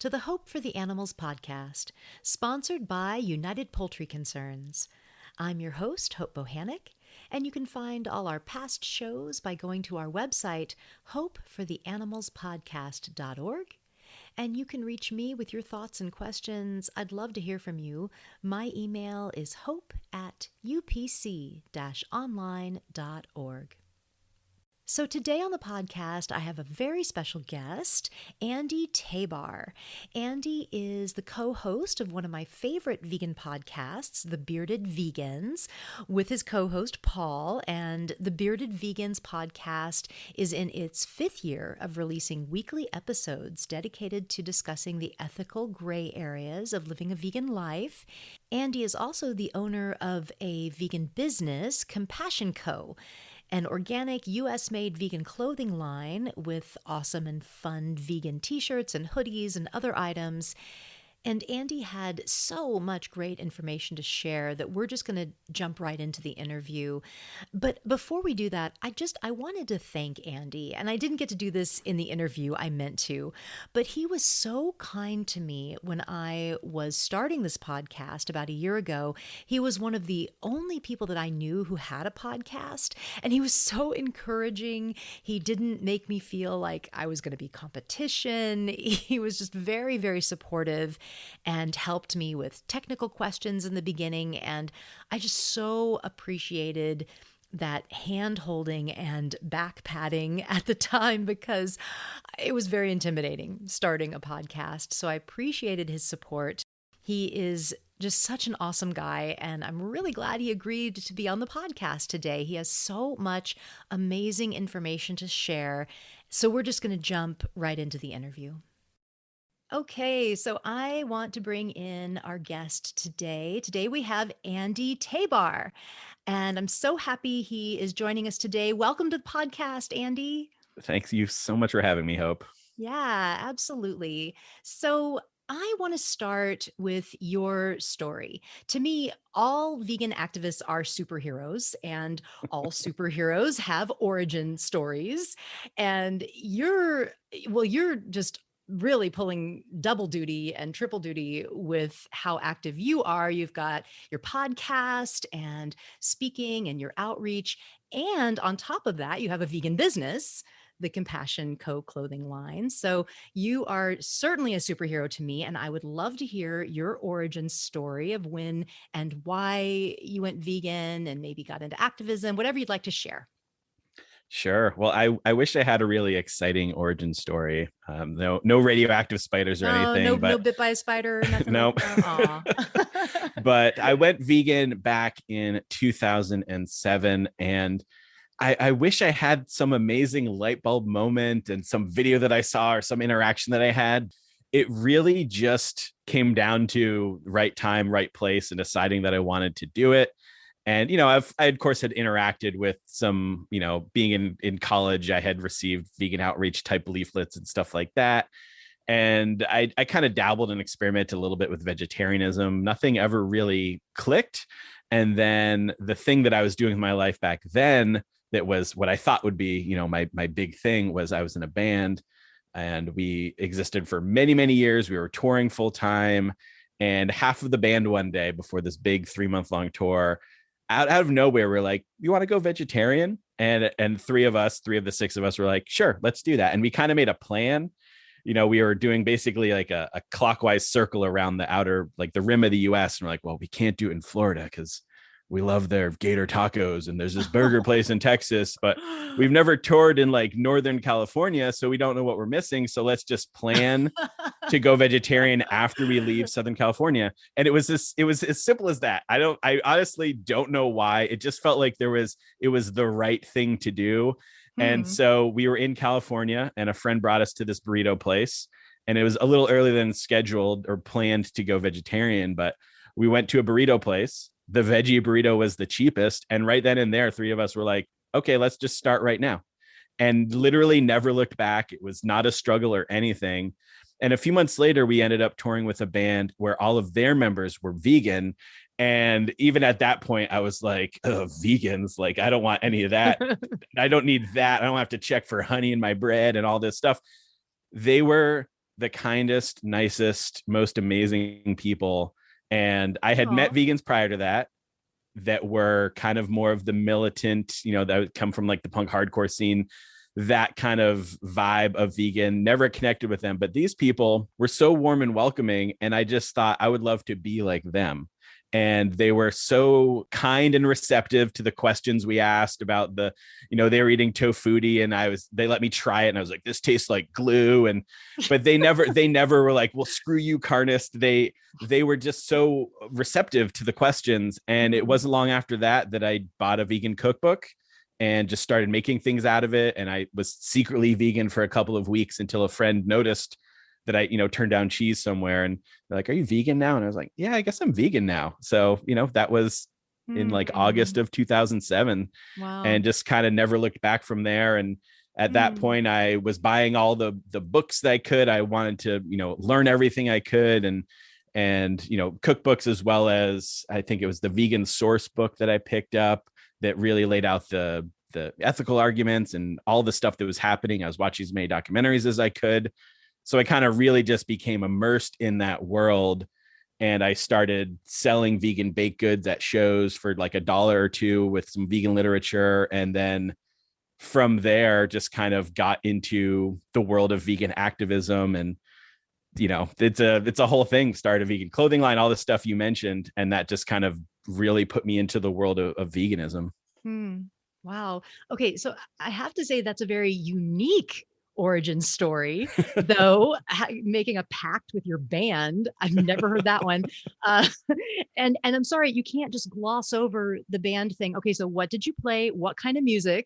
to the Hope for the Animals podcast, sponsored by United Poultry Concerns. I'm your host, Hope Bohannick, and you can find all our past shows by going to our website, hopefortheanimalspodcast.org. And you can reach me with your thoughts and questions. I'd love to hear from you. My email is hope@upc-online.org. So today on the podcast, I have a very special guest, Andy Tabar. Andy is the co-host of one of my favorite vegan podcasts, The Bearded Vegans, with his co-host Paul. And The Bearded Vegans podcast is in its 5th year of releasing weekly episodes dedicated to discussing the ethical gray areas of living a vegan life. Andy is also the owner of a vegan business, Compassion Co., an organic U.S.-made vegan clothing line with awesome and fun vegan t-shirts and hoodies and other items. And Andy had so much great information to share that we're just going to jump right into the interview. But before we do that, I wanted to thank Andy. And I didn't get to do this in the interview, I meant to. But he was so kind to me when I was starting this podcast about a year ago. He was one of the only people that I knew who had a podcast. And he was so encouraging. He didn't make me feel like I was going to be competition. He was just very, very supportive and helped me with technical questions in the beginning. And I just so appreciated that hand-holding and back-patting at the time because it was very intimidating starting a podcast. So I appreciated his support. He is just such an awesome guy, and I'm really glad he agreed to be on the podcast today. He has so much amazing information to share. So we're just going to jump right into the interview. Okay, so I want to bring in our guest today. Today we have Andy Tabar, and I'm so happy he is joining us today. Welcome to the podcast, Andy. Thanks you so much for having me, Hope. Yeah, absolutely. So I want to start with your story. To me, all vegan activists are superheroes, and all superheroes have origin stories. And you're just really pulling double duty and triple duty with how active you are. You've got your podcast and speaking and your outreach. And on top of that, you have a vegan business, the Compassion Co. clothing line. So you are certainly a superhero to me. And I would love to hear your origin story of when and why you went vegan and maybe got into activism, whatever you'd like to share. Sure. Well, I wish I had a really exciting origin story. No radioactive spiders or anything. No but bit by a spider. Nothing. Nope. But I went vegan back in 2007, and I wish I had some amazing light bulb moment and some video that I saw or some interaction that I had. It really just came down to right time, right place, and deciding that I wanted to do it. And, I of course had interacted with some, being in college, I had received vegan outreach type leaflets and stuff like that. And I kind of dabbled and experimented a little bit with vegetarianism. Nothing ever really clicked. And then the thing that I was doing in my life back then, that was what I thought would be, my big thing, was I was in a band, and we existed for many, many years. We were touring full time, and half of the band one day before this big 3-month-long tour, out of nowhere, we're like, you want to go vegetarian? And three of the 6 of us were like, sure, let's do that. And we kind of made a plan. We were doing basically like a clockwise circle around the outer, like the rim of the US. And we're like, well, we can't do it in Florida because we love their gator tacos, and there's this burger place in Texas, but we've never toured in like Northern California, so we don't know what we're missing. So let's just plan to go vegetarian after we leave Southern California. And it was as simple as that. I honestly don't know why. It just felt like it was the right thing to do. And so we were in California, and a friend brought us to this burrito place, and it was a little earlier than scheduled or planned to go vegetarian, but we went to a burrito place. The veggie burrito was the cheapest. And right then and there, 3 of us were like, okay, let's just start right now. And literally never looked back. It was not a struggle or anything. And a few months later, we ended up touring with a band where all of their members were vegan. And even at that point, I was like, oh, vegans, like, I don't want any of that. I don't need that. I don't have to check for honey in my bread and all this stuff. They were the kindest, nicest, most amazing people. And I had met Aw. vegans prior to that were kind of more of the militant, that would come from like the punk hardcore scene, that kind of vibe of vegan, never connected with them. But these people were so warm and welcoming. And I just thought I would love to be like them. And they were so kind and receptive to the questions we asked about they were eating tofuti, and they let me try it. And I was like, this tastes like glue. But they never were like, well, screw you, carnist. They were just so receptive to the questions. And it wasn't long after that I bought a vegan cookbook and just started making things out of it. And I was secretly vegan for a couple of weeks until a friend noticed that I, turned down cheese somewhere, and they're like, "Are you vegan now?" And I was like, "Yeah, I guess I'm vegan now." So, that was in like August of 2007, Wow. and just kind of never looked back from there. And at that point, I was buying all the books that I could. I wanted to, learn everything I could, and cookbooks, as well as I think it was the Vegan Source book that I picked up that really laid out the ethical arguments and all the stuff that was happening. I was watching as many documentaries as I could. So I kind of really just became immersed in that world. And I started selling vegan baked goods at shows for like $1 or $2 with some vegan literature. And then from there, just kind of got into the world of vegan activism. And, it's a whole thing. Started a vegan clothing line, all the stuff you mentioned. And that just kind of really put me into the world of veganism. Hmm. Wow. Okay, so I have to say that's a very unique origin story, though, making a pact with your band. I've never heard that one. Uh, and I'm sorry, you can't just gloss over the band thing. Okay, so what did you play? What kind of music?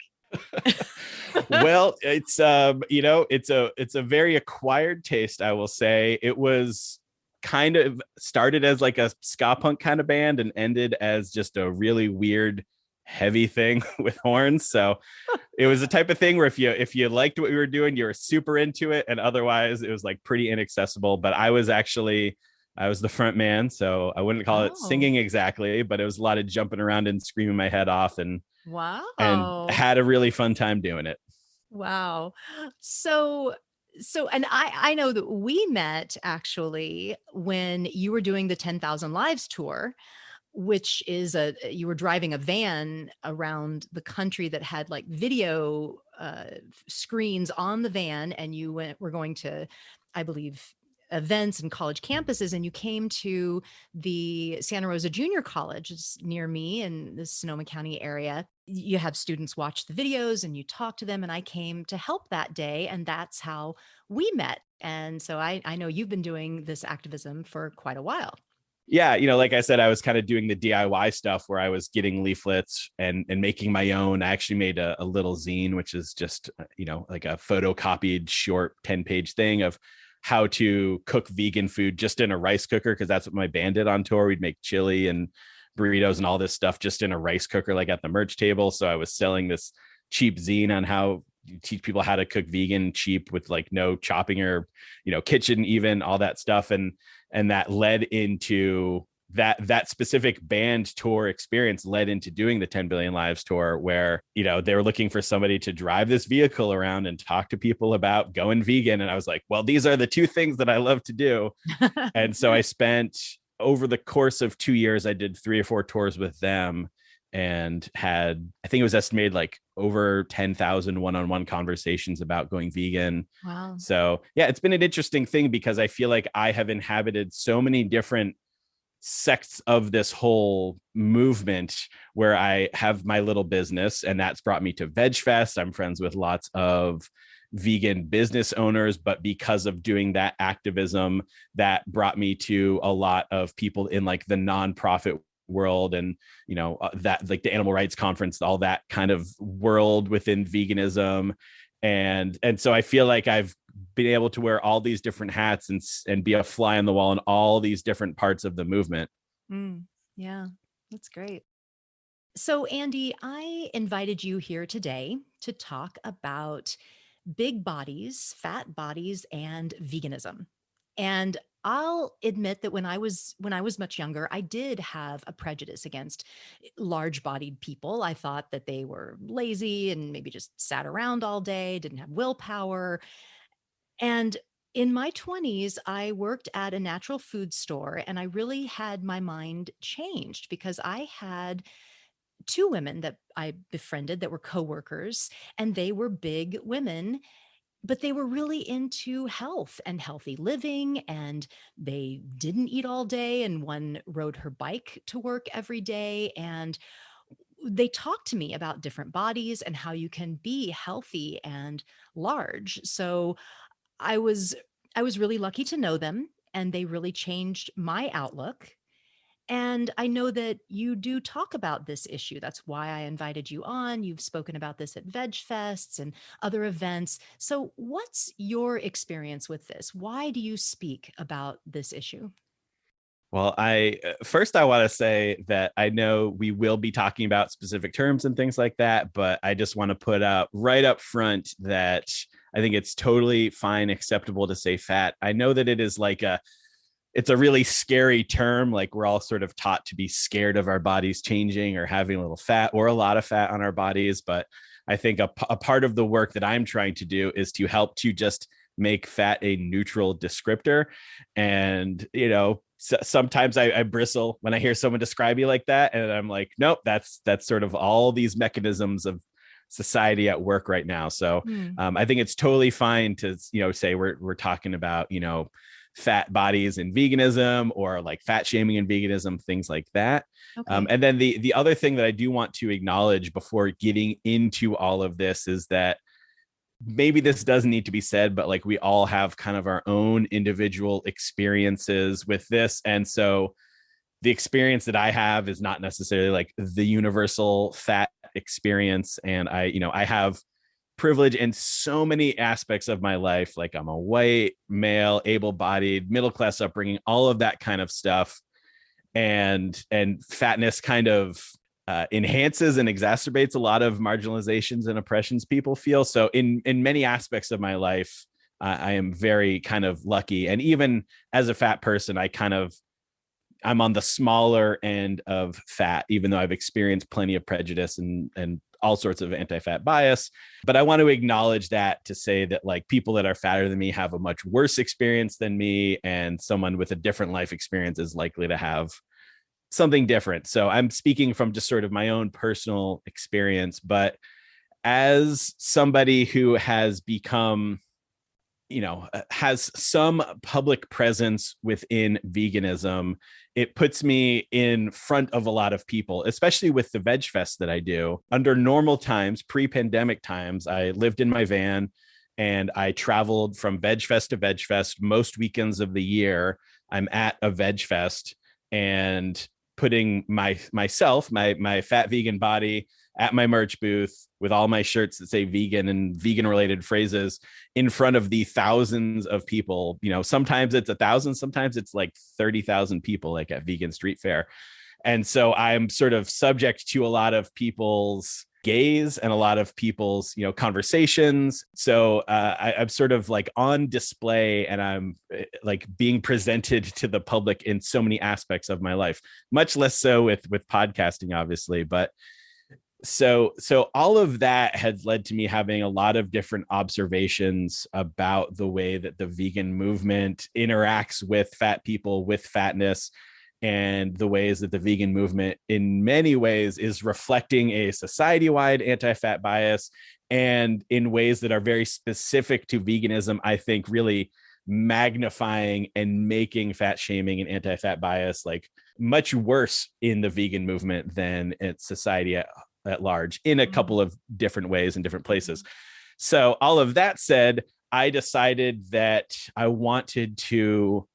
Well, it's a very acquired taste, I will say. It was kind of started as like a ska punk kind of band and ended as just a really weird heavy thing with horns. So it was the type of thing where if you liked what we were doing, you were super into it, and otherwise it was like pretty inaccessible. But I was the front man, so I wouldn't call it Oh, singing exactly, but it was a lot of jumping around and screaming my head off, and wow. had a really fun time doing it. Wow. So and I know that we met actually when you were doing the 10,000 Lives tour, which is you were driving a van around the country that had like video screens on the van, and were going to, I believe, events and college campuses, and you came to the Santa Rosa Junior College. It's near me in the Sonoma County area. You have students watch the videos and you talk to them, and I came to help that day, and that's how we met. And so I know you've been doing this activism for quite a while. Yeah, like I said, I was kind of doing the DIY stuff where I was getting leaflets and making my own. I actually made a little zine, which is just, like a photocopied short 10-page thing of how to cook vegan food just in a rice cooker, because that's what my band did on tour. We'd make chili and burritos and all this stuff just in a rice cooker, like at the merch table. So I was selling this cheap zine on how you teach people how to cook vegan cheap with like no chopping or kitchen, even all that stuff. And that led into that specific band tour experience led into doing the 10 billion lives tour, where they were looking for somebody to drive this vehicle around and talk to people about going vegan. And I was like, well, these are the two things that I love to do. And so I spent, over the course of 2 years, I did 3 or 4 tours with them, and had, I think it was estimated like over 10,000 one-on-one conversations about going vegan. Wow. So yeah, it's been an interesting thing because I feel like I have inhabited so many different sects of this whole movement, where I have my little business, and that's brought me to Veg Fest. I'm friends with lots of vegan business owners, but because of doing that activism, that brought me to a lot of people in like the nonprofit world, and that, like the animal rights conference, all that kind of world within veganism. And so I feel like I've been able to wear all these different hats and be a fly on the wall in all these different parts of the movement. Yeah, that's great. So, Andy, I invited you here today to talk about big bodies, fat bodies, and veganism. And I'll admit that when I was much younger, I did have a prejudice against large-bodied people. I thought that they were lazy and maybe just sat around all day, didn't have willpower. And In my 20s, I worked at a natural food store and I really had my mind changed because I had two women that I befriended that were coworkers, and they were big women, but they were really into health and healthy living, and they didn't eat all day. And one rode her bike to work every day. And they talked to me about different bodies and how you can be healthy and large. So I was I was really lucky to know them, and they really changed my outlook. And I know that you do talk about this issue. That's why I invited you on. You've spoken about this at Veg Fests and other events. So, what's your experience with this? Why do you speak about this issue? Well, I first I want to say that I know we will be talking about specific terms and things like that, but I just want to put out right up front that I think it's totally fine, acceptable to say fat. I know that it is like it's a really scary term. Like we're all sort of taught to be scared of our bodies changing or having a little fat or a lot of fat on our bodies. But I think a part of the work that I'm trying to do is to help to just make fat a neutral descriptor. And, sometimes I bristle when I hear someone describe me like that. And I'm like, nope, that's sort of all these mechanisms of society at work right now. So Hmm. I think it's totally fine to, say we're talking about, fat bodies in veganism or like fat shaming in veganism, things like that. Okay. And then the other thing that I do want to acknowledge before getting into all of this is that maybe this doesn't need to be said, but like we all have kind of our own individual experiences with this. And so the experience that I have is not necessarily like the universal fat experience. And I have privilege in so many aspects of my life. Like I'm a white, male, able-bodied, middle-class upbringing, all of that kind of stuff. And fatness kind of enhances and exacerbates a lot of marginalizations and oppressions people feel. So in many aspects of my life, I am very kind of lucky. And even as a fat person, I'm on the smaller end of fat, even though I've experienced plenty of prejudice and all sorts of anti-fat bias. But I want to acknowledge that to say that like people that are fatter than me have a much worse experience than me, and someone with a different life experience is likely to have something different. So I'm speaking from just sort of my own personal experience, but as somebody who has become has some public presence within veganism, it puts me in front of a lot of people, especially with the Veg Fest that I do. Under normal times, pre-pandemic times, I lived in my van and I traveled from Veg Fest to Veg Fest most weekends of the year. I'm at a Veg Fest and putting my fat vegan body at my merch booth with all my shirts that say vegan and vegan related phrases in front of the thousands of people. Sometimes it's 1,000, sometimes it's like 30,000 people, like at Vegan Street Fair. And so I'm sort of subject to a lot of people's gaze and a lot of people's conversations. So I'm sort of like on display, and I'm like being presented to the public in so many aspects of my life, much less so with podcasting, obviously. But so all of that has led to me having a lot of different observations about the way that the vegan movement interacts with fat people, with fatness, and the ways that the vegan movement in many ways is reflecting a society-wide anti-fat bias, and in ways that are very specific to veganism, I think really magnifying and making fat shaming and anti-fat bias like much worse in the vegan movement than its society at large, in a couple of different ways in different places. So all of that said, I decided that I wanted to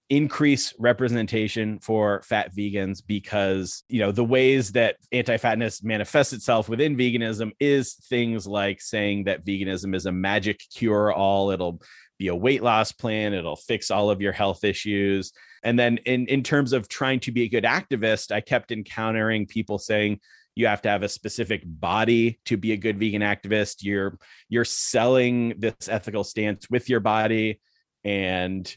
increase representation for fat vegans because, the ways that anti-fatness manifests itself within veganism is things like saying that veganism is a magic cure-all. It'll be a weight loss plan. It'll fix all of your health issues. And then in terms of trying to be a good activist, I kept encountering people saying, you have to have a specific body to be a good vegan activist. You're selling this ethical stance with your body. And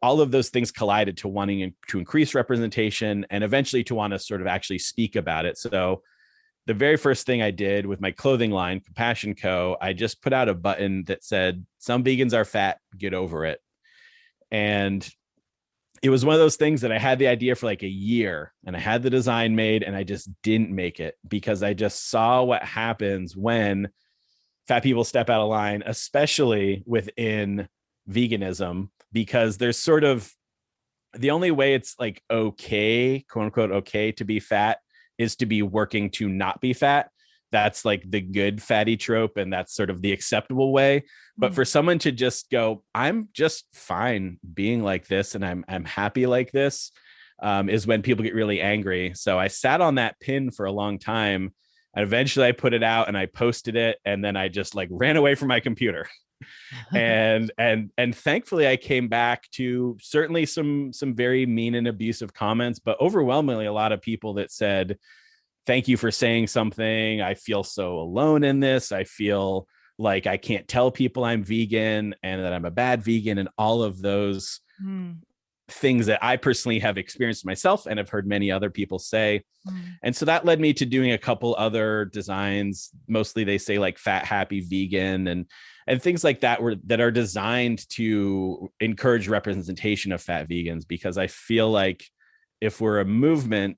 all of those things collided to wanting to increase representation and eventually to want to sort of actually speak about it. So the very first thing I did with my clothing line, Compassion Co., I just put out a button that said, "Some vegans are fat, get over it." And it was one of those things that I had the idea for like a year and I had the design made and I just didn't make it because I just saw what happens when fat people step out of line, especially within veganism, because there's sort of the only way it's like okay, quote unquote, okay to be fat is to be working to not be fat. That's like the good fatty trope. And that's sort of the acceptable way. But for someone to just go, I'm just fine being like this and I'm happy like this, is when people get really angry. So I sat on that pin for a long time. And eventually I put it out and I posted it. And then I just like ran away from my computer. and thankfully I came back to certainly some very mean and abusive comments, but overwhelmingly a lot of people that said, "Thank you for saying something. I feel so alone in this. I feel like I can't tell people I'm vegan and that I'm a bad vegan," and all of those things that I personally have experienced myself and have heard many other people say. And so that led me to doing a couple other designs. Mostly they say like fat happy vegan and things like that that are designed to encourage representation of fat vegans, because I feel like if we're a movement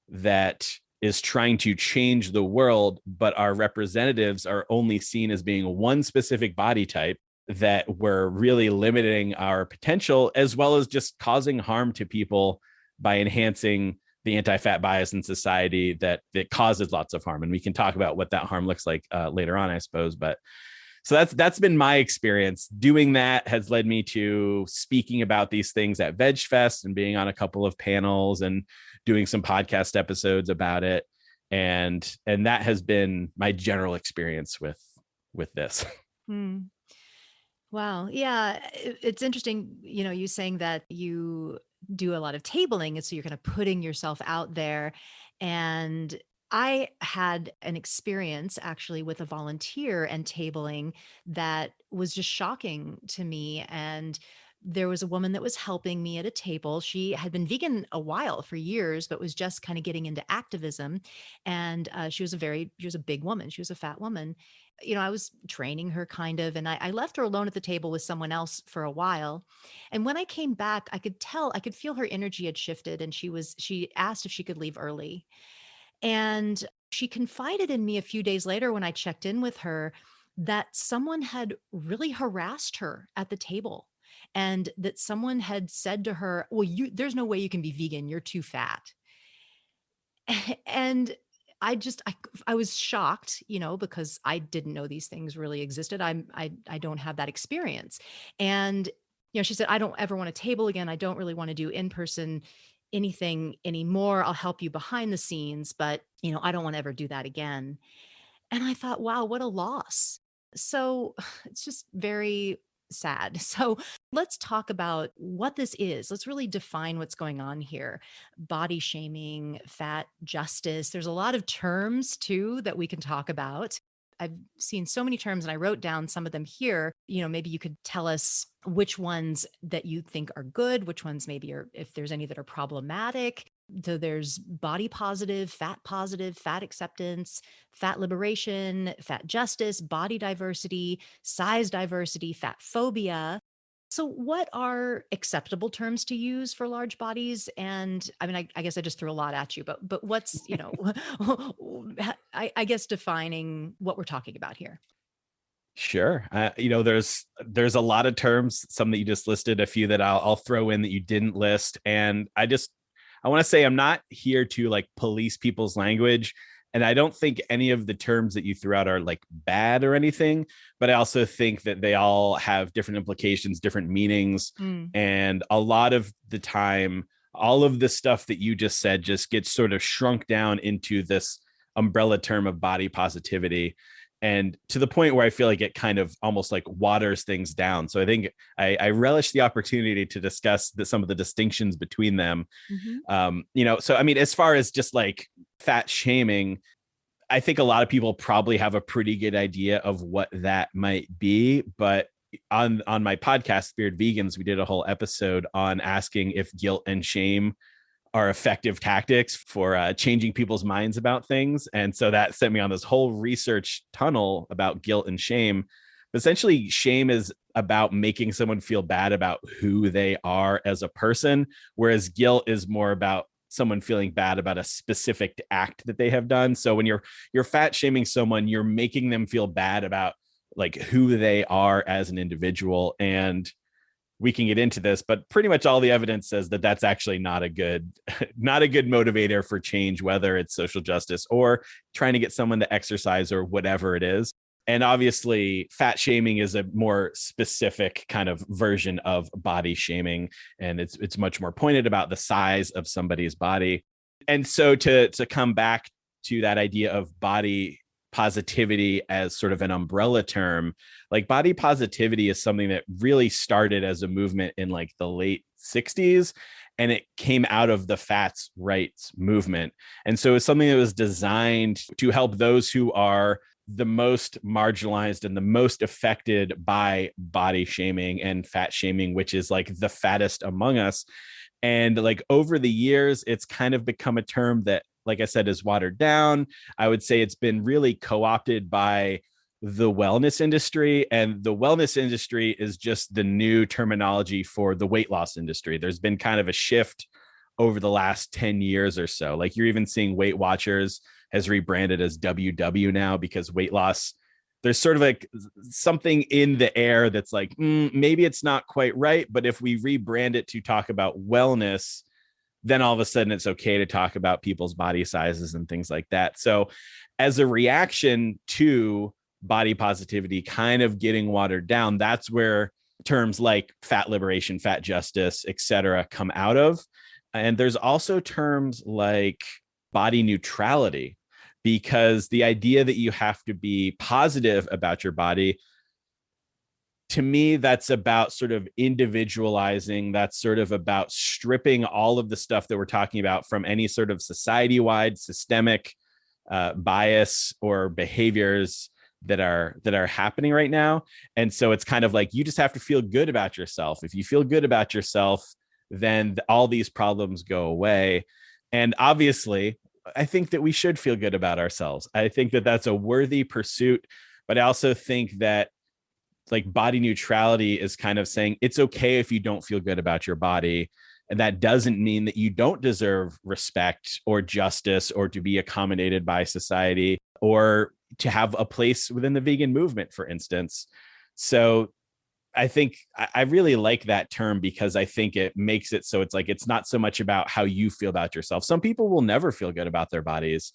that is trying to change the world, but our representatives are only seen as being one specific body type, that we're really limiting our potential as well as just causing harm to people by enhancing the anti-fat bias in society that causes lots of harm. And we can talk about what that harm looks like later on, I suppose. But so that's been my experience. Doing that has led me to speaking about these things at Veg Fest and being on a couple of panels and doing some podcast episodes about it. And that has been my general experience with this. Wow. Yeah. It's interesting, you saying that you do a lot of tabling. And so you're kind of putting yourself out there. And I had an experience actually with a volunteer and tabling that was just shocking to me. And there was a woman that was helping me at a table. She had been vegan a while, for years, but was just kind of getting into activism. And she was a big woman. She was a fat woman. I was training her kind of, and I left her alone at the table with someone else for a while. And when I came back, I could feel her energy had shifted, and she asked if she could leave early. And she confided in me a few days later when I checked in with her that someone had really harassed her at the table, and that someone had said to her, "Well, there's no way you can be vegan. You're too fat." And I was shocked, because I didn't know these things really existed. I don't have that experience. And, she said, "I don't ever want to table again. I don't really want to do in-person anything anymore. I'll help you behind the scenes, but, I don't want to ever do that again." And I thought, wow, what a loss. So it's just very sad. So let's talk about what this is. Let's really define what's going on here. Body shaming, fat justice. There's a lot of terms too that we can talk about. I've seen so many terms and I wrote down some of them here. Maybe you could tell us which ones that you think are good, which ones maybe are, if there's any that are problematic. So there's body positive, fat acceptance, fat liberation, fat justice, body diversity, size diversity, fat phobia. So what are acceptable terms to use for large bodies? And I mean, I guess I just threw a lot at you, but what's, I guess defining what we're talking about here. Sure. There's a lot of terms, some that you just listed, a few that I'll throw in that you didn't list. And I want to say I'm not here to like police people's language. And I don't think any of the terms that you threw out are like bad or anything, but I also think that they all have different implications, different meanings. And a lot of the time, all of the stuff that you just said just gets sort of shrunk down into this umbrella term of body positivity. And to the point where I feel like it kind of almost like waters things down. So I think I relish the opportunity to discuss some of the distinctions between them. So I mean, as far as just like fat shaming, I think a lot of people probably have a pretty good idea of what that might be. But on my podcast, Spirit Vegans, we did a whole episode on asking if guilt and shame are effective tactics for changing people's minds about things. And so that sent me on this whole research tunnel about guilt and shame. But essentially, shame is about making someone feel bad about who they are as a person, whereas guilt is more about someone feeling bad about a specific act that they have done. So when you're fat shaming someone, you're making them feel bad about like who they are as an individual. And we can get into this, but pretty much all the evidence says that that's actually not a good motivator for change, whether it's social justice or trying to get someone to exercise or whatever it is. And obviously, fat shaming is a more specific kind of version of body shaming, and it's much more pointed about the size of somebody's body. And so to come back to that idea of body positivity as sort of an umbrella term, like body positivity is something that really started as a movement in like the late 60s, and it came out of the fats rights movement. And so it's something that was designed to help those who are the most marginalized and the most affected by body shaming and fat shaming, which is like the fattest among us. And like over the years, it's kind of become a term that, like I said, is watered down. I would say it's been really co-opted by the wellness industry, and the wellness industry is just the new terminology for the weight loss industry. There's been kind of a shift over the last 10 years or so. Like you're even seeing Weight Watchers has rebranded as WW now, because weight loss, there's sort of like something in the air that's like, maybe it's not quite right. But if we rebrand it to talk about wellness, then all of a sudden it's okay to talk about people's body sizes and things like that. So as a reaction to body positivity kind of getting watered down, that's where terms like fat liberation, fat justice, et cetera, come out of. And there's also terms like body neutrality, because the idea that you have to be positive about your body, to me, that's about sort of individualizing. That's sort of about stripping all of the stuff that we're talking about from any sort of society-wide systemic bias or behaviors that are happening right now. And so it's kind of like you just have to feel good about yourself. If you feel good about yourself, then all these problems go away. And obviously, I think that we should feel good about ourselves. I think that that's a worthy pursuit, but I also think that like body neutrality is kind of saying it's okay if you don't feel good about your body. And that doesn't mean that you don't deserve respect or justice or to be accommodated by society or to have a place within the vegan movement, for instance. So I think I really like that term because I think it makes it so it's like it's not so much about how you feel about yourself. Some people will never feel good about their bodies.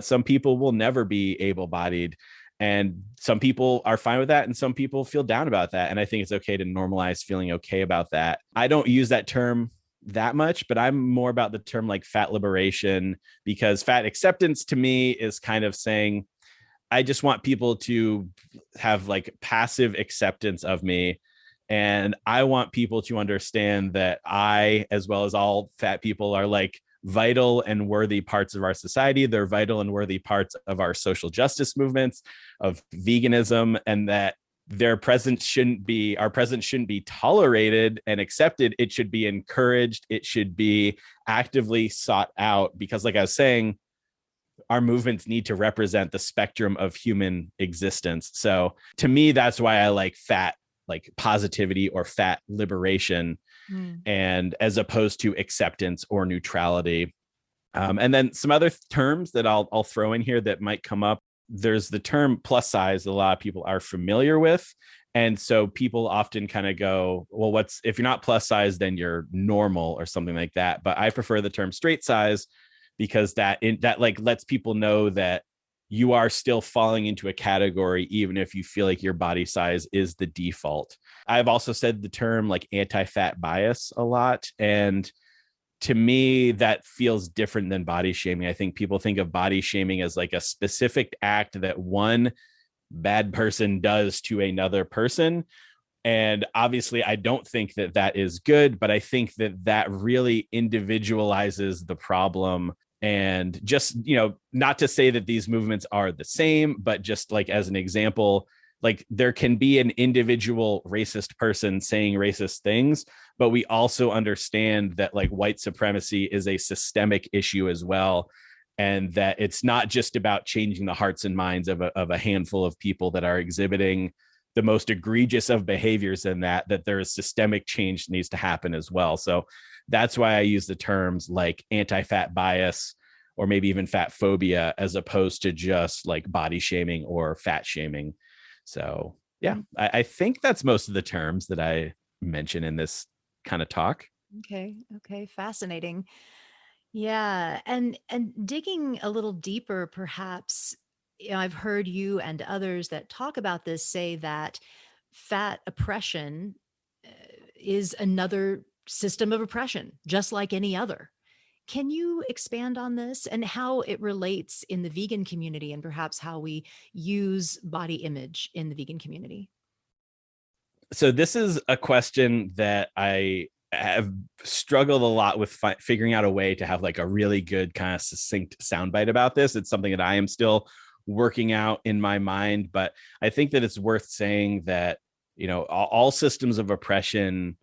Some people will never be able-bodied. And some people are fine with that, and some people feel down about that. And I think it's okay to normalize feeling okay about that. I don't use that term that much, but I'm more about the term like fat liberation, because fat acceptance to me is kind of saying, I just want people to have like passive acceptance of me. And I want people to understand that I, as well as all fat people, are like vital and worthy parts of our society. They're vital and worthy parts of our social justice movements, of veganism, and that our presence shouldn't be tolerated and accepted. It should be encouraged. It should be actively sought out, because like I was saying, our movements need to represent the spectrum of human existence. So to me, that's why I like fat, like positivity or fat liberation, and as opposed to acceptance or neutrality. And then some other terms that I'll throw in here that might come up. There's the term plus size that a lot of people are familiar with. And so people often kind of go, well, if you're not plus size, then you're normal or something like that. But I prefer the term straight size, because that like lets people know that you are still falling into a category, even if you feel like your body size is the default. I've also said the term like anti-fat bias a lot. And to me, that feels different than body shaming. I think people think of body shaming as like a specific act that one bad person does to another person. And obviously, I don't think that that is good, but I think that that really individualizes the problem. And just, not to say that these movements are the same, but just like as an example, like there can be an individual racist person saying racist things, but we also understand that like white supremacy is a systemic issue as well, and that it's not just about changing the hearts and minds of a handful of people that are exhibiting the most egregious of behaviors, in that there is systemic change that needs to happen as well. So that's why I use the terms like anti-fat bias or maybe even fat phobia, as opposed to just like body shaming or fat shaming. So yeah, I think that's most of the terms that I mention in this kind of talk. Okay, fascinating. Yeah, and digging a little deeper, perhaps, I've heard you and others that talk about this say that fat oppression uh, is another system of oppression, just like any other. Can you expand on this and how it relates in the vegan community and perhaps how we use body image in the vegan community? So this is a question that I have struggled a lot with figuring out a way to have like a really good kind of succinct soundbite about this. It's something that I am still working out in my mind, but I think that it's worth saying that, you know, all systems of oppression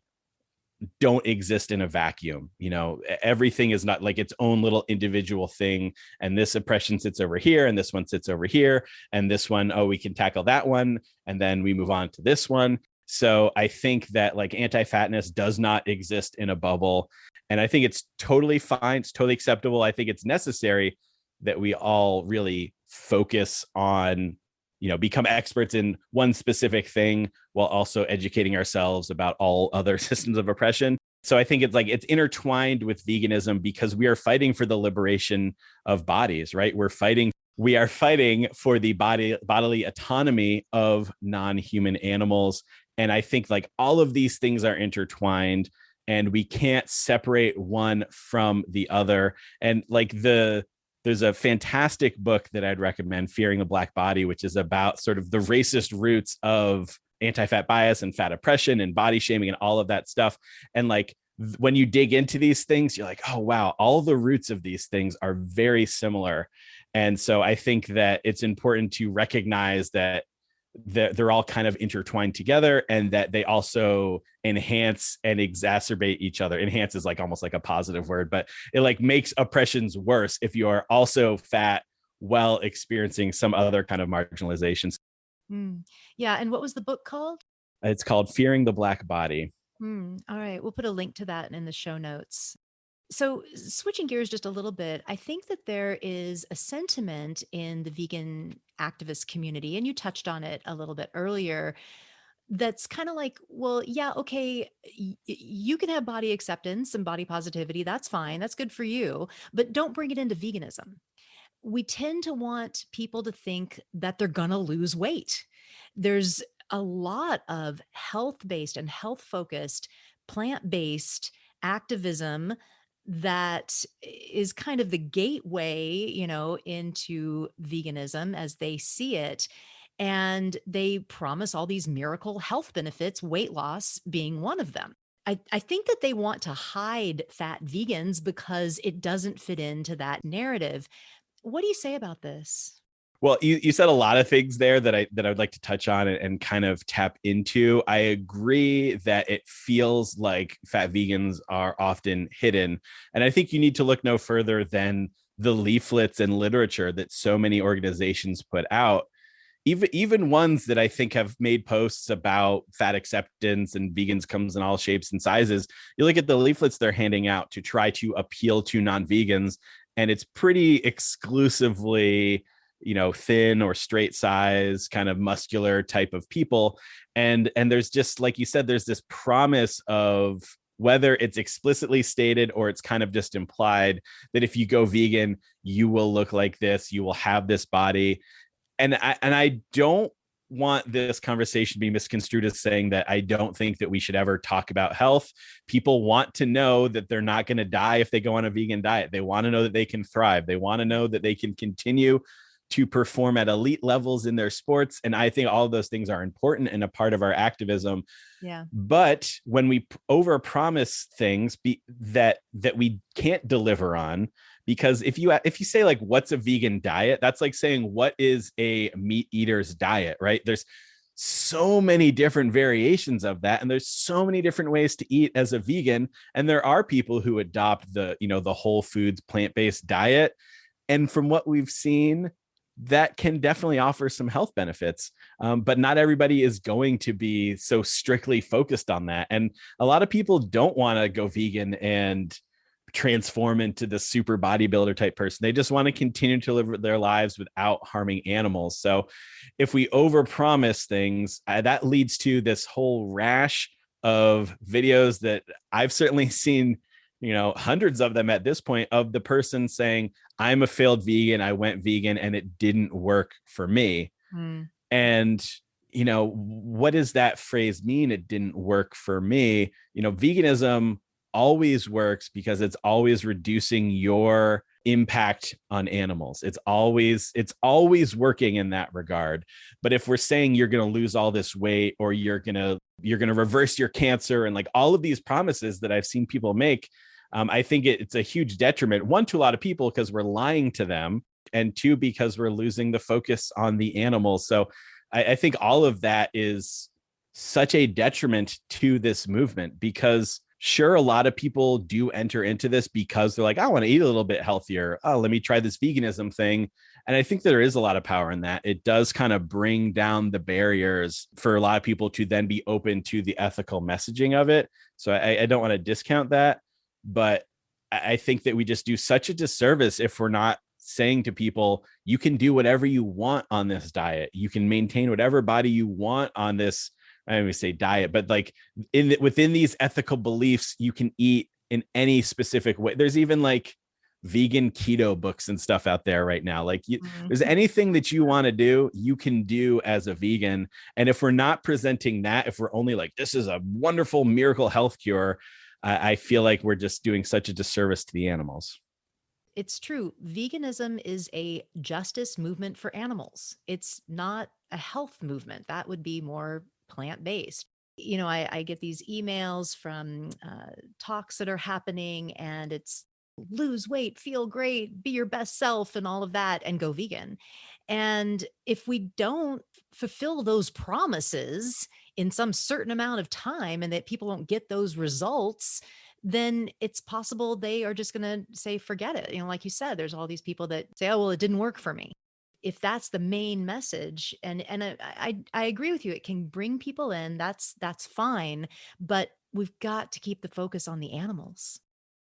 don't exist in a vacuum. You know, everything is not like its own little individual thing, and this oppression sits over here and this one sits over here, and this one, oh, we can tackle that one and then we move on to this one. So I think that like anti-fatness does not exist in a bubble, and I think it's totally fine, it's totally acceptable. I think it's necessary that we all really focus on, you know, become experts in one specific thing while also educating ourselves about all other systems of oppression. So I think it's like it's intertwined with veganism because we are fighting for the liberation of bodies, right? We are fighting for the bodily autonomy of non-human animals. And I think like all of these things are intertwined, and we can't separate one from the other. And like there's a fantastic book that I'd recommend, Fearing the Black Body, which is about sort of the racist roots of anti-fat bias and fat oppression and body shaming and all of that stuff. And like when you dig into these things, you're like, oh, wow, all the roots of these things are very similar. And so I think that it's important to recognize that they're all kind of intertwined together, and that they also enhance and exacerbate each other. Enhance is like almost like a positive word, but it like makes oppressions worse if you are also fat while experiencing some other kind of marginalizations. Mm. Yeah, and what was the book called? It's called Fearing the Black Body. All right, we'll put a link to that in the show notes. So, switching gears just a little bit, I think that there is a sentiment in the vegan activist community, and you touched on it a little bit earlier, that's kind of like, well, yeah, okay, you can have body acceptance and body positivity. That's fine. That's good for you. But don't bring it into veganism. We tend to want people to think that they're going to lose weight. There's a lot of health based and health focused, plant based activism that is kind of the gateway, into veganism as they see it. And they promise all these miracle health benefits, weight loss being one of them. I think that they want to hide fat vegans because it doesn't fit into that narrative. What do you say about this? Well, you said a lot of things there that I would like to touch on and kind of tap into. I agree that it feels like fat vegans are often hidden. And I think you need to look no further than the leaflets and literature that so many organizations put out. Even ones that I think have made posts about fat acceptance and vegans comes in all shapes and sizes. You look at the leaflets they're handing out to try to appeal to non-vegans, and it's pretty exclusively, you know, thin or straight size, kind of muscular type of people. And there's just, like you said, there's this promise of, whether it's explicitly stated or it's kind of just implied, that if you go vegan, you will look like this, you will have this body. And I don't want this conversation to be misconstrued as saying that I don't think that we should ever talk about health. People want to know that they're not going to die if they go on a vegan diet. They want to know that they can thrive. They want to know that they can continue to perform at elite levels in their sports. And I think all of those things are important and a part of our activism. Yeah. But when we overpromise things that we can't deliver on, because if you say like, what's a vegan diet, that's like saying, what is a meat eater's diet, right? There's so many different variations of that, and there's so many different ways to eat as a vegan. And there are people who adopt the whole foods plant-based diet, and from what we've seen, that can definitely offer some health benefits. But not everybody is going to be so strictly focused on that. And a lot of people don't want to go vegan and transform into the super bodybuilder type person. They just want to continue to live their lives without harming animals. So if we overpromise things, that leads to this whole rash of videos that I've certainly seen, hundreds of them at this point, of the person saying, I'm a failed vegan, I went vegan and it didn't work for me. And what does that phrase mean? It didn't work for me. Veganism always works because it's always reducing your impact on animals. It's always working in that regard. But if we're saying you're going to lose all this weight, or you're going to reverse your cancer, and like all of these promises that I've seen people make, I think it's a huge detriment, one, to a lot of people because we're lying to them, and two, because we're losing the focus on the animals. So I think all of that is such a detriment to this movement, because sure, a lot of people do enter into this because they're like, I want to eat a little bit healthier. Oh, let me try this veganism thing. And I think there is a lot of power in that. It does kind of bring down the barriers for a lot of people to then be open to the ethical messaging of it. So I don't want to discount that, but I think that we just do such a disservice if we're not saying to people, you can do whatever you want on this diet. You can maintain whatever body you want on this, I don't even say diet, but like within these ethical beliefs, you can eat in any specific way. There's even like vegan keto books and stuff out there right now. Like there's anything that you want to do, you can do as a vegan. And if we're not presenting that, if we're only like, this is a wonderful miracle health cure, I feel like we're just doing such a disservice to the animals. It's true. Veganism is a justice movement for animals. It's not a health movement. That would be more plant-based. I get these emails from talks that are happening, and it's lose weight, feel great, be your best self, and all of that, and go vegan. And if we don't fulfill those promises in some certain amount of time, and that people don't get those results, then it's possible they are just going to say, forget it. Like you said, there's all these people that say, oh, well, it didn't work for me. If that's the main message, and I agree with you, it can bring people in. That's fine, but we've got to keep the focus on the animals.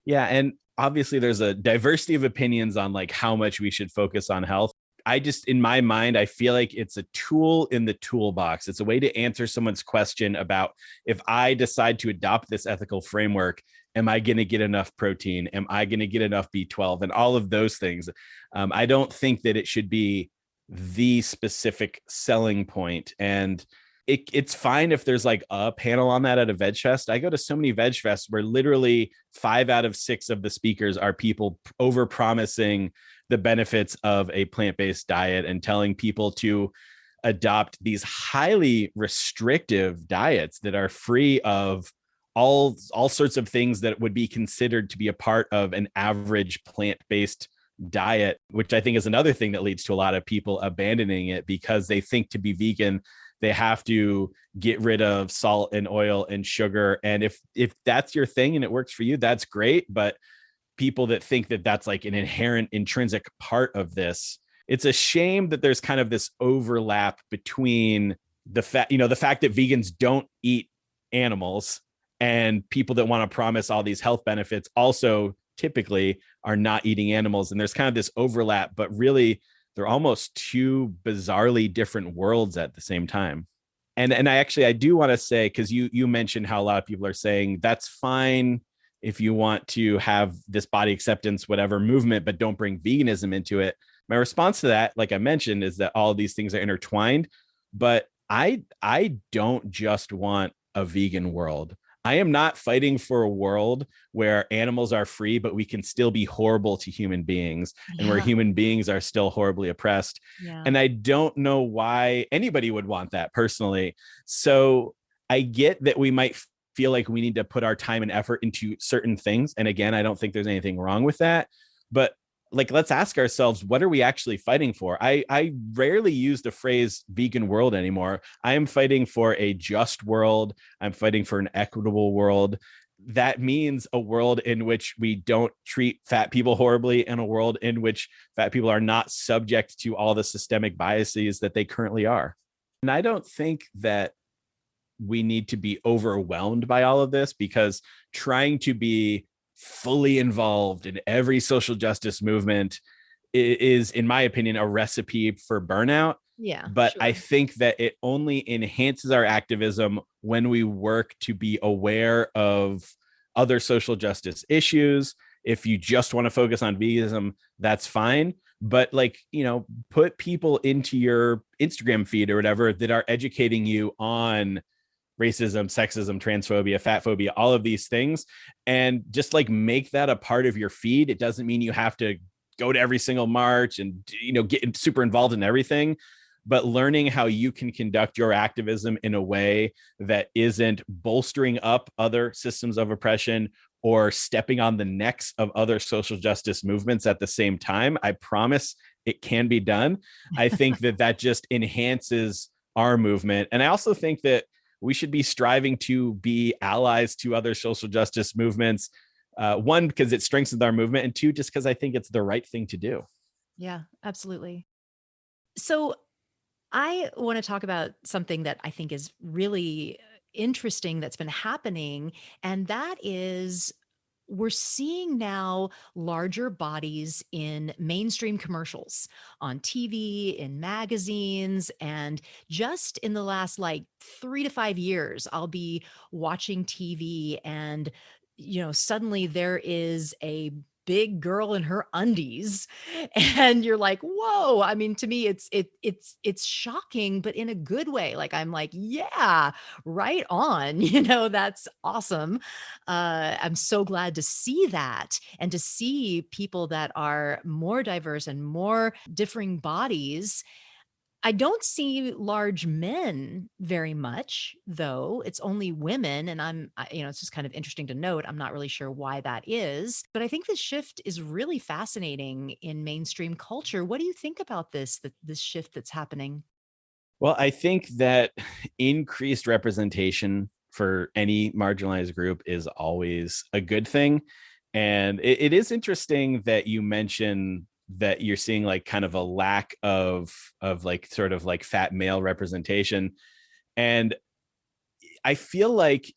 Yeah, and obviously there's a diversity of opinions on like how much we should focus on health. I just, in my mind, I feel like it's a tool in the toolbox. It's a way to answer someone's question about, if I decide to adopt this ethical framework, am I going to get enough protein? Am I going to get enough B12 and all of those things? I don't think that it should be the specific selling point. And it's fine if there's like a panel on that at a veg fest. I go to so many veg fests where literally 5 out of 6 of the speakers are people over promising the benefits of a plant-based diet and telling people to adopt these highly restrictive diets that are free of all sorts of things that would be considered to be a part of an average plant-based diet, which I think is another thing that leads to a lot of people abandoning it, because they think to be vegan they have to get rid of salt and oil and sugar. And if that's your thing and it works for you, that's great. But people that think that that's like an inherent intrinsic part of this, it's a shame that there's kind of this overlap between the fact that vegans don't eat animals and people that want to promise all these health benefits also typically are not eating animals. And there's kind of this overlap, but really they're almost two bizarrely different worlds at the same time. And I do want to say, because you mentioned how a lot of people are saying that's fine if you want to have this body acceptance, whatever movement, but don't bring veganism into it. My response to that, like I mentioned, is that all of these things are intertwined, but I don't just want a vegan world. I am not fighting for a world where animals are free, but we can still be horrible to human beings, and where human beings are still horribly oppressed. Yeah. And I don't know why anybody would want that personally. So I get that we might feel like we need to put our time and effort into certain things. And again, I don't think there's anything wrong with that. But like, let's ask ourselves, what are we actually fighting for? I rarely use the phrase vegan world anymore. I am fighting for a just world. I'm fighting for an equitable world. That means a world in which we don't treat fat people horribly, and a world in which fat people are not subject to all the systemic biases that they currently are. And I don't think that we need to be overwhelmed by all of this, because trying to be fully involved in every social justice movement is, in my opinion, a recipe for burnout. Yeah, But I sure. think that it only enhances our activism when we work to be aware of other social justice issues. If you just want to focus on veganism, that's fine. But, like, put people into your Instagram feed or whatever that are educating you on racism, sexism, transphobia, fat phobia, all of these things, and just like make that a part of your feed. It doesn't mean you have to go to every single march and get super involved in everything, but learning how you can conduct your activism in a way that isn't bolstering up other systems of oppression or stepping on the necks of other social justice movements at the same time. I promise it can be done. I think that just enhances our movement. And I also think that we should be striving to be allies to other social justice movements. One, because it strengthens our movement, and two, just because I think it's the right thing to do. Yeah, absolutely. So I want to talk about something that I think is really interesting that's been happening, and that is we're seeing now larger bodies in mainstream commercials on TV, in magazines, and just in the last like 3 to 5 years, I'll be watching TV and suddenly there is a big girl in her undies and you're like, whoa. I mean, to me it's shocking, but in a good way. Like, I'm like, yeah, right on. That's awesome. I'm so glad to see that and to see people that are more diverse and more differing bodies. I don't see large men very much, though. It's only women. And it's just kind of interesting to note. I'm not really sure why that is, but I think this shift is really fascinating in mainstream culture. What do you think about this shift that's happening? Well, I think that increased representation for any marginalized group is always a good thing. And it is interesting that you mention that you're seeing like kind of a lack of like sort of like fat male representation. And I feel like,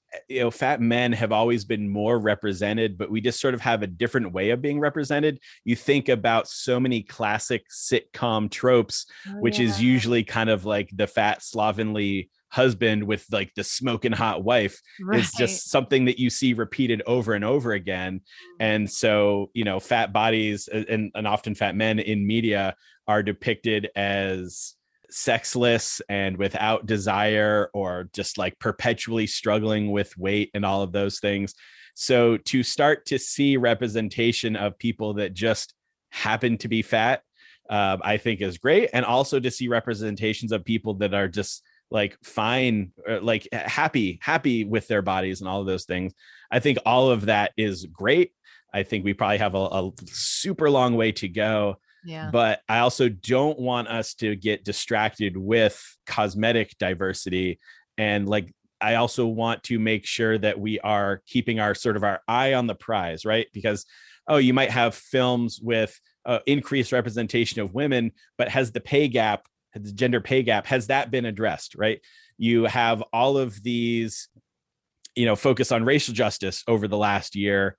fat men have always been more represented, but we just sort of have a different way of being represented. You think about so many classic sitcom tropes, Oh, which yeah. is usually kind of like the fat slovenly husband with like the smoking hot wife, is Right. just something that you see repeated over and over again. And so, fat bodies and often fat men in media are depicted as sexless and without desire, or just like perpetually struggling with weight and all of those things. So to start to see representation of people that just happen to be fat, I think is great. And also to see representations of people that are just like fine, or like happy with their bodies and all of those things. I think all of that is great. I think we probably have a super long way to go, Yeah. but I also don't want us to get distracted with cosmetic diversity. And like, I also want to make sure that we are keeping our sort of our eye on the prize, right? Because, oh, you might have films with increased representation of women, but has the gender pay gap, has that been addressed, right? You have all of these, focus on racial justice over the last year,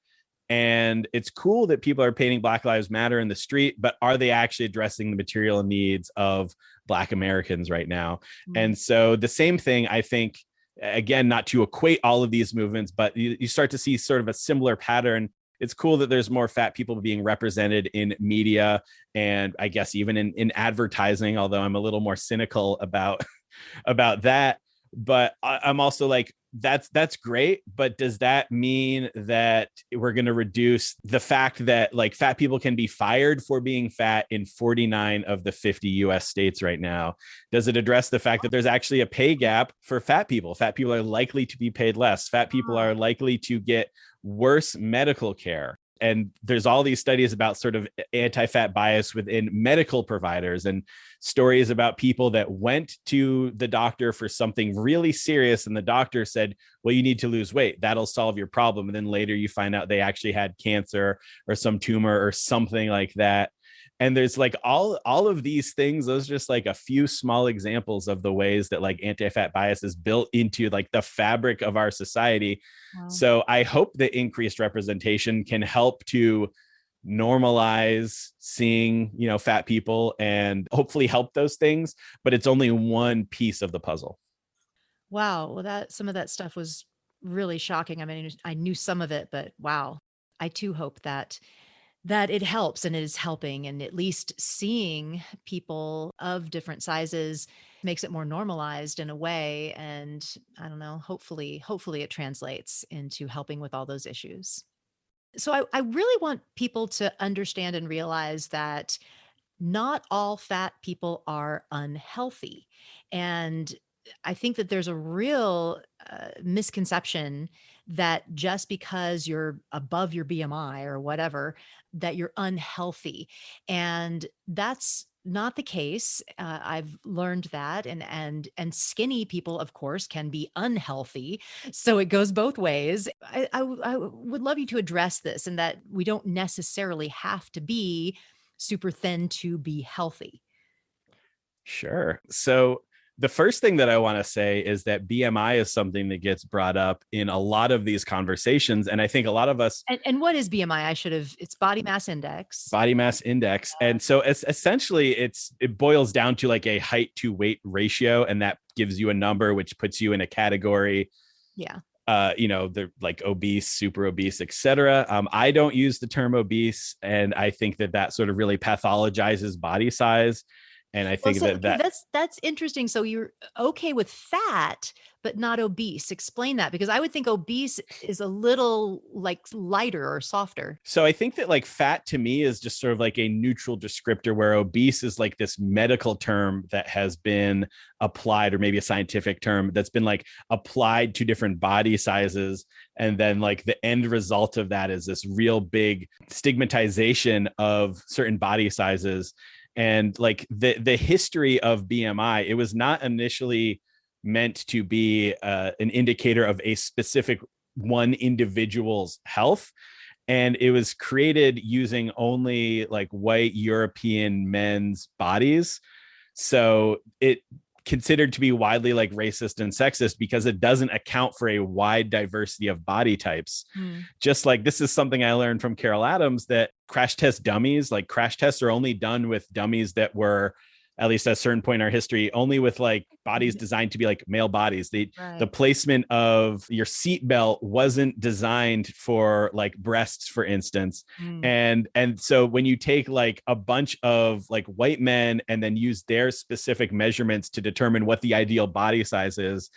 and it's cool that people are painting Black Lives Matter in the street, but are they actually addressing the material needs of Black Americans right now? Mm. And so the same thing, I think, again, not to equate all of these movements, but you start to see sort of a similar pattern. It's cool that there's more fat people being represented in media, and I guess even in advertising, although I'm a little more cynical about that. But I'm also like, that's great, but does that mean that we're going to reduce the fact that like fat people can be fired for being fat in 49 of the 50 US states right now? Does it address the fact that there's actually a pay gap for fat people? Fat people are likely to be paid less. Fat people are likely to get worse medical care. And there's all these studies about sort of anti-fat bias within medical providers, and stories about people that went to the doctor for something really serious, and the doctor said, well, you need to lose weight, that'll solve your problem. And then later you find out they actually had cancer or some tumor or something like that. And there's like all of these things. Those are just like a few small examples of the ways that like anti-fat bias is built into like the fabric of our society. Wow. So I hope that increased representation can help to normalize seeing, fat people, and hopefully help those things, but it's only one piece of the puzzle. Wow. Well, some of that stuff was really shocking. I mean, I knew some of it, but wow. I too hope that it helps and it is helping, and at least seeing people of different sizes makes it more normalized in a way. And I don't know, hopefully it translates into helping with all those issues. So I really want people to understand and realize that not all fat people are unhealthy. And I think that there's a real misconception that just because you're above your BMI or whatever, that you're unhealthy. And that's not the case. I've learned that, and skinny people, of course, can be unhealthy. So it goes both ways. I would love you to address this, and that we don't necessarily have to be super thin to be healthy. Sure. So the first thing that I want to say is that BMI is something that gets brought up in a lot of these conversations. And I think a lot of us, And what is BMI? It's body mass index. body mass index. And so it's essentially it boils down to like a height to weight ratio. And that gives you a number, which puts you in a category. Yeah. They're like obese, super obese, etc. I don't use the term obese, and I think that sort of really pathologizes body size. And I Well, think so that okay, that that's interesting. So you're okay with fat, but not obese. Explain that, because I would think obese is a little like lighter or softer. So I think that like fat to me is just sort of like a neutral descriptor, where obese is like this medical term that has been applied, or maybe a scientific term that's been like applied to different body sizes. And then like the end result of that is this real big stigmatization of certain body sizes. And like the history of BMI, it was not initially meant to be an indicator of a specific one individual's health, and it was created using only like white European men's bodies. So it considered to be widely like racist and sexist because it doesn't account for a wide diversity of body types. Hmm. Just like this is something I learned from Carol Adams, that crash test dummies, like crash tests are only done with dummies that were, at least at a certain point in our history, only with like bodies designed to be like male bodies. The Right. placement of your seatbelt wasn't designed for like breasts, for instance. Hmm. And so when you take like a bunch of like white men and then use their specific measurements to determine what the ideal body size is,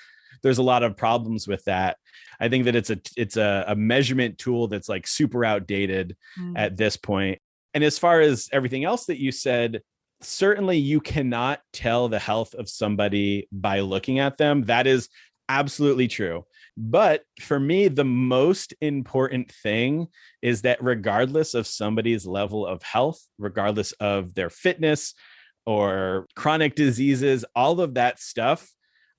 there's a lot of problems with that. I think that it's a measurement tool that's like super outdated Hmm. at this point. And as far as everything else that you said, certainly you cannot tell the health of somebody by looking at them. That is absolutely true. But for me, the most important thing is that regardless of somebody's level of health, regardless of their fitness or chronic diseases, all of that stuff,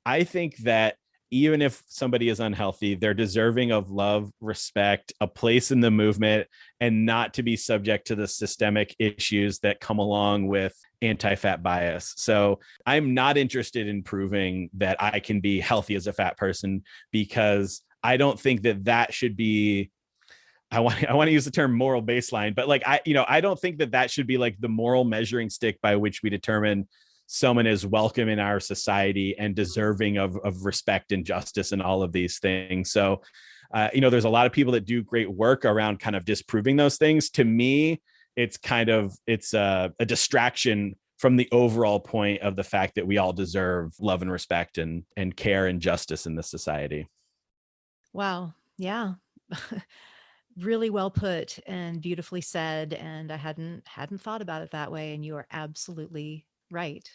I think that even if somebody is unhealthy, they're deserving of love, respect, a place in the movement, and not to be subject to the systemic issues that come along with anti-fat bias. So I'm not interested in proving that I can be healthy as a fat person, because I don't think that should be, I want to use the term moral baseline, but like I don't think that should be like the moral measuring stick by which we determine someone is welcome in our society and deserving of respect and justice and all of these things. So, there's a lot of people that do great work around kind of disproving those things. To me, it's a distraction from the overall point of the fact that we all deserve love and respect and care and justice in this society. Wow. Yeah. Really well put and beautifully said. And I hadn't thought about it that way. And you are absolutely right.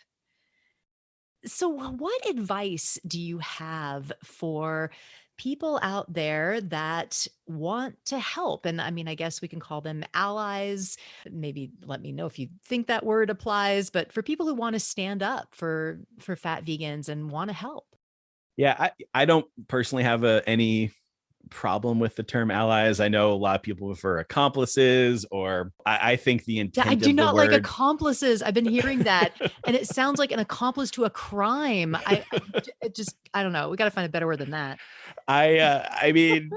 So, what advice do you have for people out there that want to help. And I mean, I guess we can call them allies. Maybe let me know if you think that word applies, but for people who want to stand up for fat vegans and want to help. Yeah, I don't personally have any problem with the term allies. I know a lot of people prefer accomplices, or I think the Yeah, I intent do of the not like word. accomplices. I've been hearing that, and it sounds like an accomplice to a crime. I don't know. We got to find a better word than that. I mean,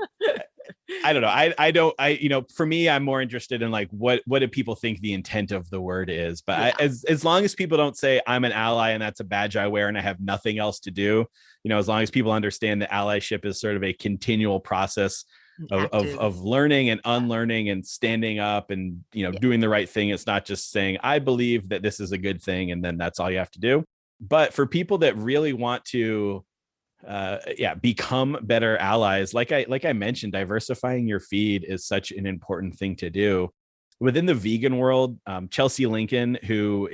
I don't know. I don't, for me, I'm more interested in like, what do people think the intent of the word is? But Yeah, as long as people don't say I'm an ally and that's a badge I wear and I have nothing else to do, as long as people understand that allyship is sort of a continual process active. of learning and unlearning and standing up and, Yeah. doing the right thing. It's not just saying, I believe that this is a good thing, and then that's all you have to do. But for people that really want to become better allies, like I mentioned, diversifying your feed is such an important thing to do within the vegan world. Chelsea Lincoln, who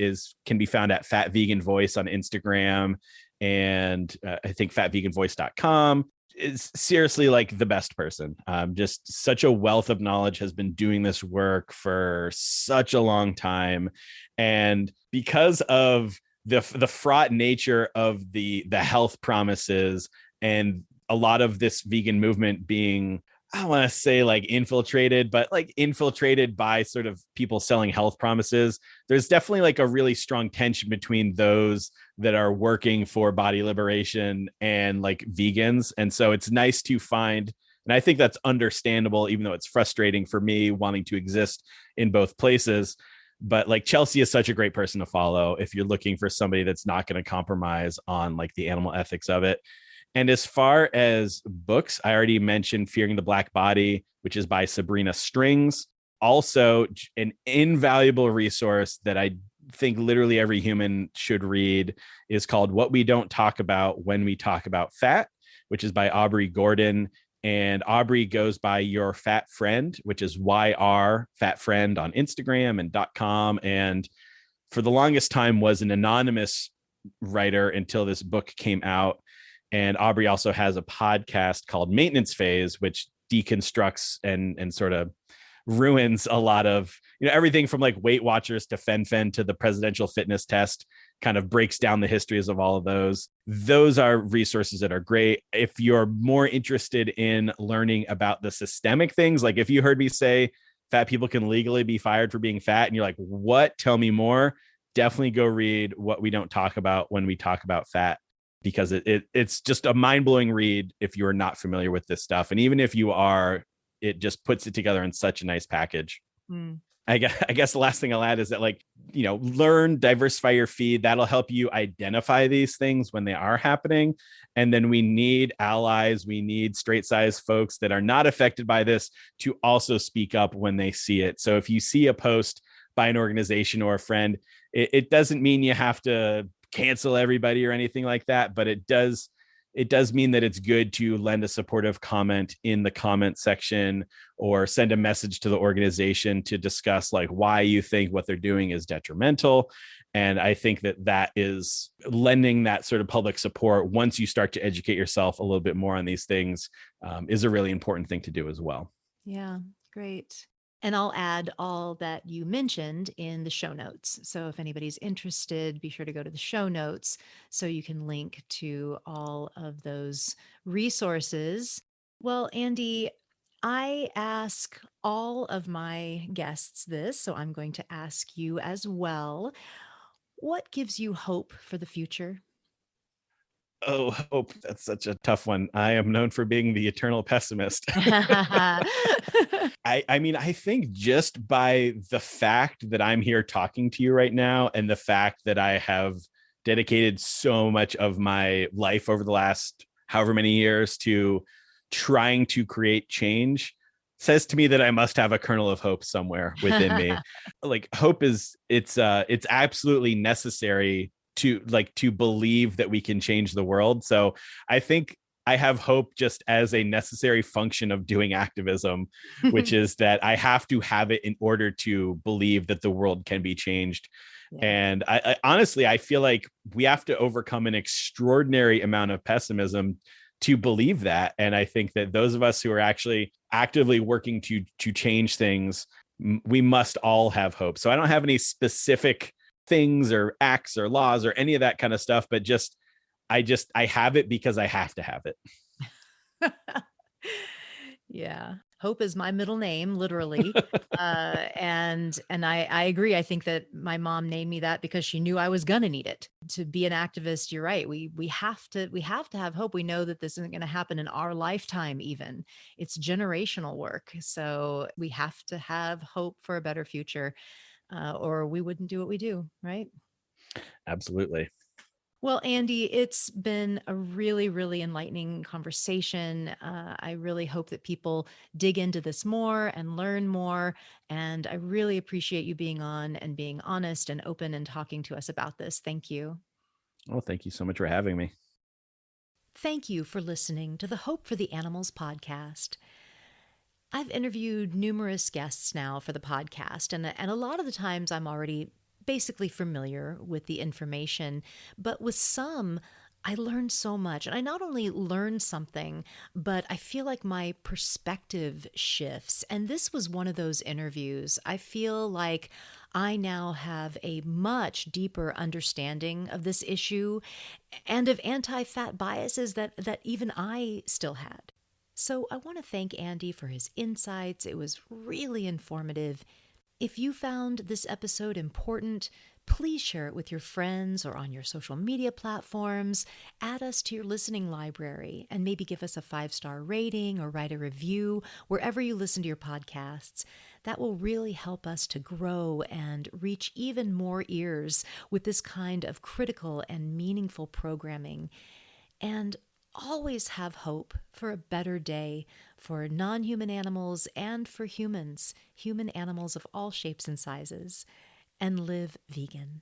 can be found at Fat Vegan Voice on Instagram, and I think fatveganvoice.com, is seriously like the best person. Just such a wealth of knowledge, has been doing this work for such a long time, and because of the fraught nature of the health promises, and a lot of this vegan movement being, I don't want to say like infiltrated, but like infiltrated by sort of people selling health promises. There's definitely like a really strong tension between those that are working for body liberation and like vegans. And so it's nice to find, and I think that's understandable, even though it's frustrating for me wanting to exist in both places. But like Chelsea is such a great person to follow if you're looking for somebody that's not going to compromise on like the animal ethics of it. And as far as books, I already mentioned Fearing the Black Body, which is by Sabrina Strings. Also, an invaluable resource that I think literally every human should read is called What We Don't Talk About When We Talk About Fat, which is by Aubrey Gordon. And Aubrey goes by Your Fat Friend, which is YR Fat Friend on Instagram and .com. And for the longest time was an anonymous writer until this book came out. And Aubrey also has a podcast called Maintenance Phase, which deconstructs and sort of ruins a lot of, everything from like Weight Watchers to Fen to the presidential fitness test, kind of breaks down the histories of all of those. Those are resources that are great. If you're more interested in learning about the systemic things, like if you heard me say fat people can legally be fired for being fat and you're like, what? Tell me more. Definitely go read What We Don't Talk About When We Talk About Fat, because it's just a mind-blowing read if you're not familiar with this stuff. And even if you are, it just puts it together in such a nice package. Mm. I guess the last thing I'll add is that, like, learn, diversify your feed. That'll help you identify these things when they are happening. And then we need allies. We need straight size folks that are not affected by this to also speak up when they see it. So if you see a post by an organization or a friend, it doesn't mean you have to cancel everybody or anything like that, but it does mean that it's good to lend a supportive comment in the comment section or send a message to the organization to discuss like why you think what they're doing is detrimental. And I think that is lending that sort of public support once you start to educate yourself a little bit more on these things, is a really important thing to do as well. Yeah, great. And I'll add all that you mentioned in the show notes. So if anybody's interested, be sure to go to the show notes so you can link to all of those resources. Well, Andy, I ask all of my guests this, so I'm going to ask you as well. What gives you hope for the future? Oh, hope. That's such a tough one. I am known for being the eternal pessimist. I mean, I think just by the fact that I'm here talking to you right now, and the fact that I have dedicated so much of my life over the last however many years to trying to create change, says to me that I must have a kernel of hope somewhere within me. Like, hope it's absolutely necessary to believe that we can change the world. So I think I have hope just as a necessary function of doing activism, which is that I have to have it in order to believe that the world can be changed. Yeah. And I honestly, I feel like we have to overcome an extraordinary amount of pessimism to believe that. And I think that those of us who are actually actively working to change things, we must all have hope. So I don't have any specific things or acts or laws or any of that kind of stuff, but I have it because I have to have it. Yeah. Hope is my middle name, literally. And I agree. I think that my mom named me that because she knew I was gonna need it to be an activist. You're right. We have to have hope. We know that this isn't going to happen in our lifetime. Even it's generational work. So we have to have hope for a better future, or we wouldn't do what we do. Right. Absolutely. Well, Andy, it's been a really, really enlightening conversation. I really hope that people dig into this more and learn more. And I really appreciate you being on and being honest and open and talking to us about this. Thank you. Well, thank you so much for having me. Thank you for listening to the Hope for the Animals podcast. I've interviewed numerous guests now for the podcast, and a lot of the times I'm already basically familiar with the information, but with some, I learned so much. And I not only learned something, but I feel like my perspective shifts. And this was one of those interviews. I feel like I now have a much deeper understanding of this issue and of anti-fat biases that even I still had. So I want to thank Andy for his insights. It was really informative. If you found this episode important, please share it with your friends or on your social media platforms. Add us to your listening library and maybe give us a 5-star rating or write a review wherever you listen to your podcasts. That will really help us to grow and reach even more ears with this kind of critical and meaningful programming. And always have hope for a better day for non-human animals and for humans, human animals of all shapes and sizes, and live vegan.